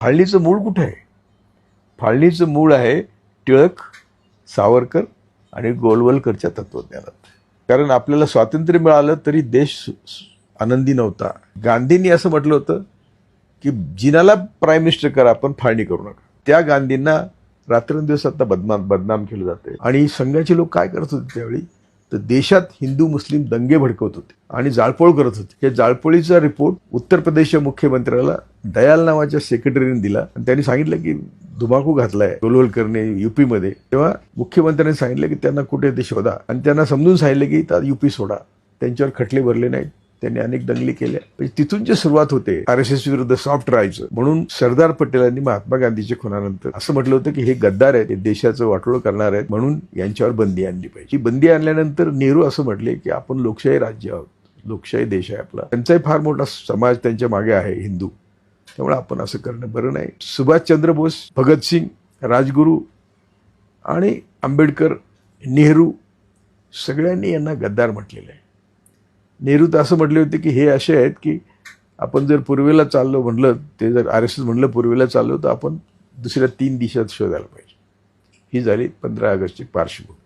फाळणीचं मूळ कुठे आहे? फाळणीचं मूळ आहे टिळक, सावरकर आणि गोलवलकरच्या तत्वज्ञानात. कारण आपल्याला स्वातंत्र्य मिळालं तरी देश आनंदी नव्हता. गांधींनी असं म्हटलं होतं की जिनाला प्राईम मिनिस्टर करा पण फाळणी करू नका. त्या गांधींना रात्रंदिवस आता बदनाम केलं जाते. आणि संघाचे लोक काय करत होते त्यावेळी, तर देशात हिंदू मुस्लिम दंगे भडकवत होते आणि जाळपोळ करत होते. हे जाळपोळीचा रिपोर्ट उत्तर प्रदेशच्या मुख्यमंत्र्याला दयाल नावाच्या सेक्रेटरीने दिला आणि त्यांनी सांगितलं की धुमाकू घातलाय गोलवलकरने युपीमध्ये. तेव्हा मुख्यमंत्र्यांनी सांगितलं की त्यांना कुठे ते शोधा आणि त्यांना समजून सांगितलं की युपी सोडा. त्यांच्यावर खटले भरले नाहीत. त्यांनी अनेक दंगली केल्या. म्हणजे तिथून जे सुरुवात होते RSS विरुद्ध सॉफ्ट राहायचं. म्हणून सरदार पटेलांनी महात्मा गांधीच्या खुनानंतर असं म्हटलं होतं की हे गद्दार आहेत, हे देशाचं वाटोळं करणार आहेत, म्हणून यांच्यावर बंदी आणली पाहिजे. ही बंदी आणल्यानंतर नेहरू असं म्हटले की आपण लोकशाही राज्य आहोत, लोकशाही देश आहे आपला, त्यांचाही फार मोठा समाज त्यांच्या मागे आहे हिंदू, त्यामुळे आपण असं करणं बरं नाही. सुभाषचंद्र बोस, भगतसिंग, राजगुरू आणि आंबेडकर, नेहरू सगळ्यांनी यांना गद्दार म्हटलेलं आहे. नेहरू तर असं म्हटले होते की हे असे आहेत की आपण जर पूर्वेला चाललो म्हणलं, ते जर RSS म्हणलं पूर्वेला चाललो तर आपण दुसऱ्या 3 दिशात शोधायला पाहिजे. ही झाली 15 ऑगस्टची पार्श्वभूमी.